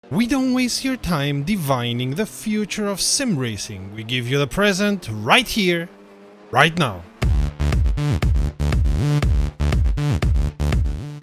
We don't waste your time divining the future of sim racing. We give you the present right here, right now.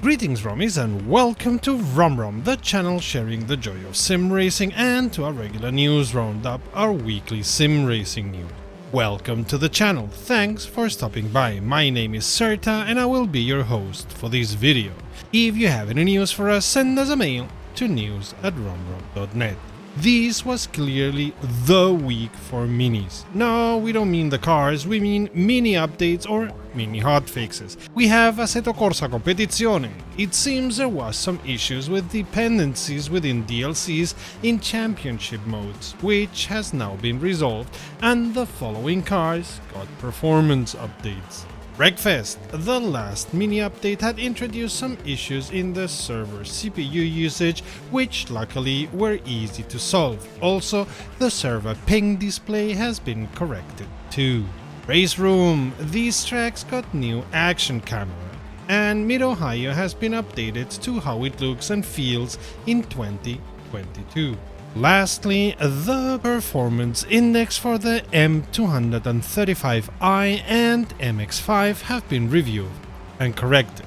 Greetings Romies and welcome to RomRom, the channel sharing the joy of sim racing, and to our regular news roundup, our weekly sim racing news. Welcome to the channel, thanks for stopping by. My name is Serta and I will be your host for this video. If you have any news for us, send us a mail to news@romrom.net. This was clearly the week for minis. No, we don't mean the cars, we mean mini updates or mini hotfixes. We have Assetto Corsa Competizione. It seems there was some issues with dependencies within DLCs in championship modes, which has now been resolved, and the following cars got performance updates. Wreckfest, the last mini update, had introduced some issues in the server CPU usage, which luckily were easy to solve. Also, the server ping display has been corrected too. Race Room, these tracks got new action camera, and Mid-Ohio has been updated to how it looks and feels in 2022. Lastly, the performance index for the M235i and MX5 have been reviewed and corrected.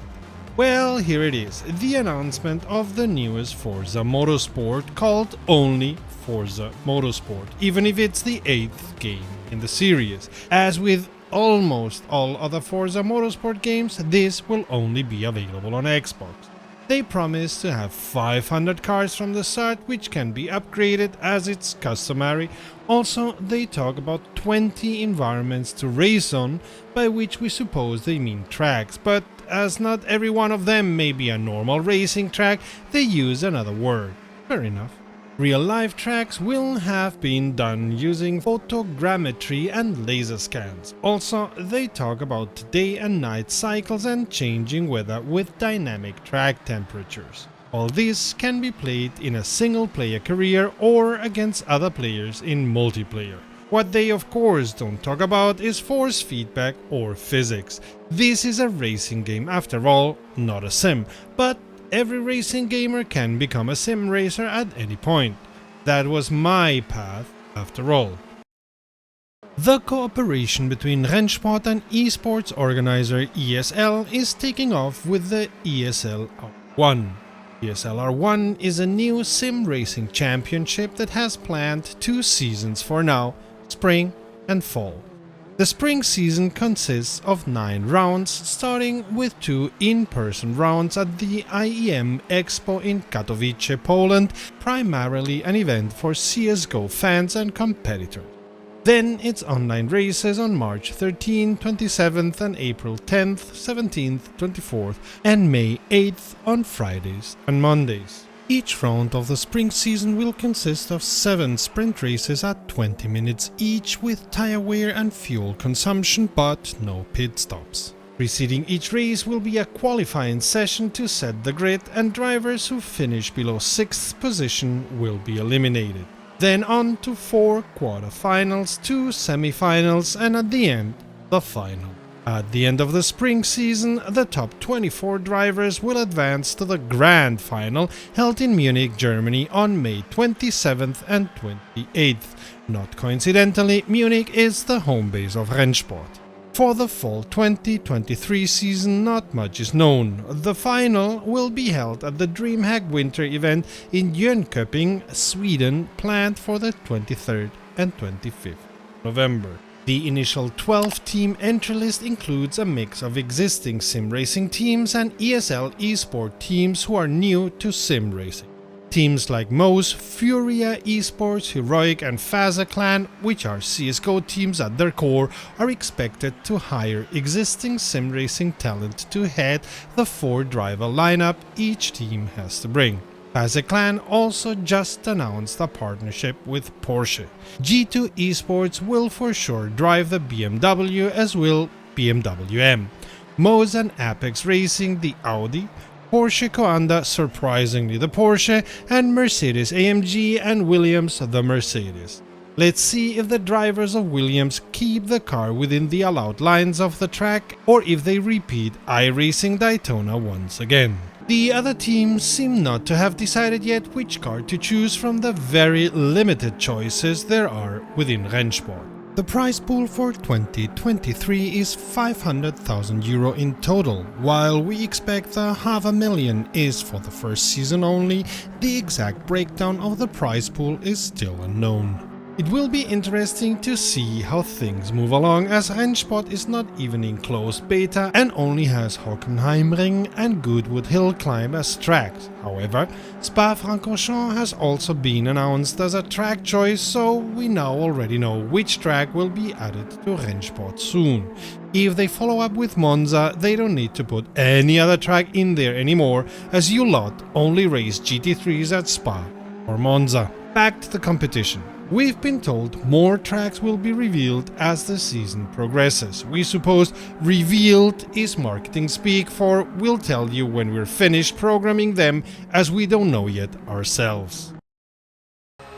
Well, here it is, the announcement of the newest Forza Motorsport, called only Forza Motorsport, even if it's the 8th game in the series. As with almost all other Forza Motorsport games, this will only be available on Xbox. They promise to have 500 cars from the start, which can be upgraded as it's customary. Also, they talk about 20 environments to race on, by which we suppose they mean tracks, but as not every one of them may be a normal racing track, they use another word. Fair enough. Real-life tracks will have been done using photogrammetry and laser scans. Also, they talk about day and night cycles and changing weather with dynamic track temperatures. All this can be played in a single-player career or against other players in multiplayer. What they of course don't talk about is force feedback or physics. This is a racing game after all, not a sim, but every racing gamer can become a sim racer at any point. That was my path, after all. The cooperation between Rennsport and eSports organizer ESL is taking off with the ESL R1. ESL R1 is a new sim racing championship that has planned 2 seasons for now, spring and fall. The spring season consists of 9 rounds, starting with 2 in-person rounds at the IEM Expo in Katowice, Poland, primarily an event for CSGO fans and competitors. Then it's online races on March 13, 27th and April 10th, 17th, 24th and May 8th on Fridays and Mondays. Each round of the spring season will consist of 7 sprint races at 20 minutes each, with tire wear and fuel consumption, but no pit stops. Preceding each race will be a qualifying session to set the grid, and drivers who finish below 6th position will be eliminated. Then on to 4 quarterfinals, 2 semifinals, and at the end, the final. At the end of the spring season, the top 24 drivers will advance to the Grand Final, held in Munich, Germany on May 27th and 28th. Not coincidentally, Munich is the home base of Rennsport. For the fall 2023 season, not much is known. The final will be held at the DreamHack Winter event in Jönköping, Sweden, planned for the 23rd and 25th November. The initial 12-team entry list includes a mix of existing sim racing teams and ESL eSport teams who are new to sim racing. Teams like Mo's, Furia eSports, Heroic and Faza Clan, which are CSGO teams at their core, are expected to hire existing sim racing talent to head the 4-driver lineup each team has to bring. Faza Clan also just announced a partnership with Porsche. G2 eSports will for sure drive the BMW, as will BMW M. Moz and Apex Racing the Audi, Porsche Coanda surprisingly the Porsche, and Mercedes AMG and Williams the Mercedes. Let's see if the drivers of Williams keep the car within the allowed lines of the track, or if they repeat iRacing Daytona once again. The other teams seem not to have decided yet which car to choose from the very limited choices there are within Rennsport. The prize pool for 2023 is 500,000 euro in total. While we expect the $500,000 is for the first season only, the exact breakdown of the prize pool is still unknown. It will be interesting to see how things move along, as Rennsport is not even in closed beta and only has Hockenheimring and Goodwood Hill Climb as tracks. However, Spa-Francorchamps has also been announced as a track choice, so we now already know which track will be added to Rennsport soon. If they follow up with Monza, they don't need to put any other track in there anymore, as you lot only race GT3s at Spa or Monza. Back to the competition. We've been told more tracks will be revealed as the season progresses. We suppose revealed is marketing speak for we'll tell you when we're finished programming them, as we don't know yet ourselves.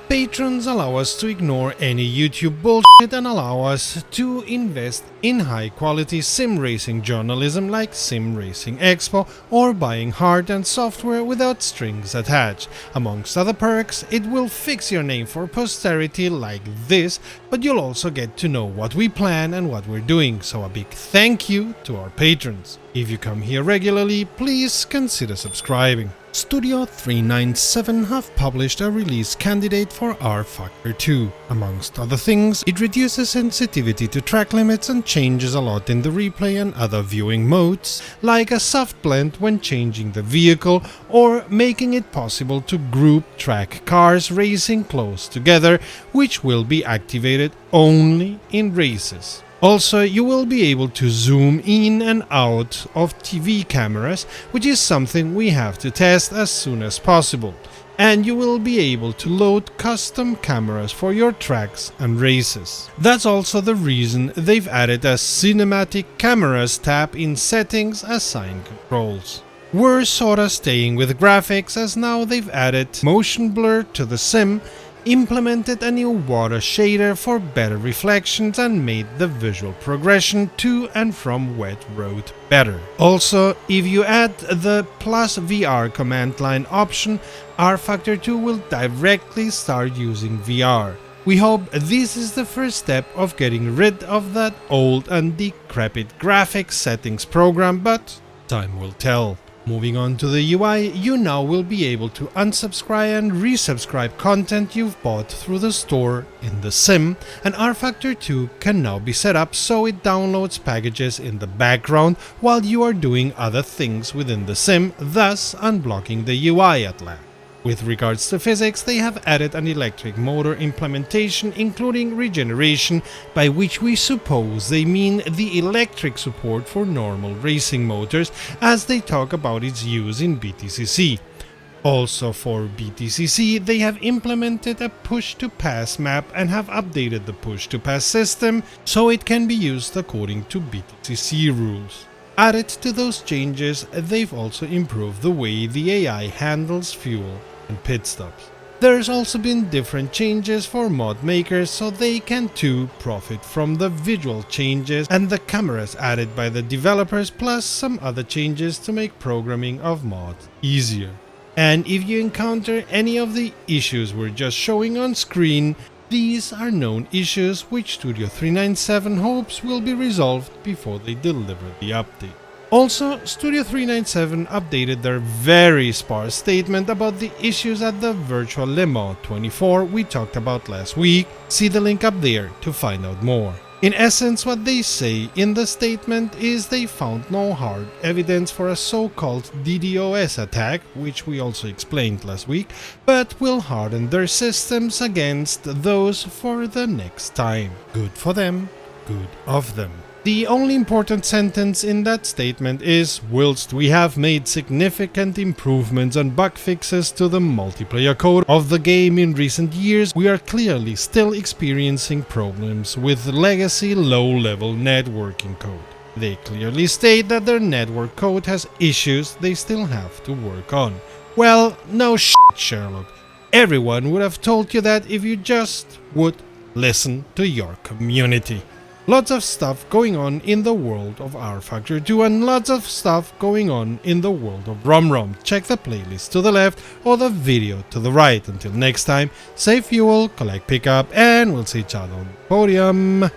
Patrons allow us to ignore any YouTube bullshit and allow us to invest in high-quality sim racing journalism like Sim Racing Expo or buying hardware and software without strings attached. Amongst other perks, it will fix your name for posterity like this, but you'll also get to know what we plan and what we're doing, so a big thank you to our patrons. If you come here regularly, please consider subscribing. Studio 397 have published a release candidate for rFactor 2. Amongst other things, it reduces sensitivity to track limits and changes a lot in the replay and other viewing modes, like a soft blend when changing the vehicle or making it possible to group track cars racing close together, which will be activated only in races. Also, you will be able to zoom in and out of TV cameras, which is something we have to test as soon as possible. And you will be able to load custom cameras for your tracks and races. That's also the reason they've added a cinematic cameras tab in settings assigned controls. We're sorta staying with graphics, as now they've added motion blur to the sim, implemented a new water shader for better reflections and made the visual progression to and from wet road better. Also, if you add the plus VR command line option, rFactor 2 will directly start using VR. We hope this is the first step of getting rid of that old and decrepit graphics settings program, but time will tell. Moving on to the UI, you now will be able to unsubscribe and resubscribe content you've bought through the store in the sim, and rFactor 2 can now be set up so it downloads packages in the background while you are doing other things within the sim, thus unblocking the UI at last. With regards to physics, they have added an electric motor implementation including regeneration, by which we suppose they mean the electric support for normal racing motors, as they talk about its use in BTCC. Also for BTCC, they have implemented a push-to-pass map and have updated the push-to-pass system so it can be used according to BTCC rules. Added to those changes, they've also improved the way the AI handles fuel and pit stops. There's also been different changes for mod makers so they can too profit from the visual changes and the cameras added by the developers, plus some other changes to make programming of mods easier. And if you encounter any of the issues we're just showing on screen, these are known issues which Studio 397 hopes will be resolved before they deliver the update. Also, Studio 397 updated their very sparse statement about the issues at the Virtual Le Mans 24 we talked about last week. See the link up there to find out more. In essence, what they say in the statement is they found no hard evidence for a so-called DDoS attack, which we also explained last week, but will harden their systems against those for the next time. Good for them, good of them. The only important sentence in that statement is, whilst we have made significant improvements and bug fixes to the multiplayer code of the game in recent years, we are clearly still experiencing problems with legacy low-level networking code. They clearly state that their network code has issues they still have to work on. Well, no shit, Sherlock. Everyone would have told you that if you just would listen to your community. Lots of stuff going on in the world of rFactor 2 and lots of stuff going on in the world of ROM. Check the playlist to the left or the video to the right. Until next time, save fuel, collect pickup, and we'll see each other on the podium.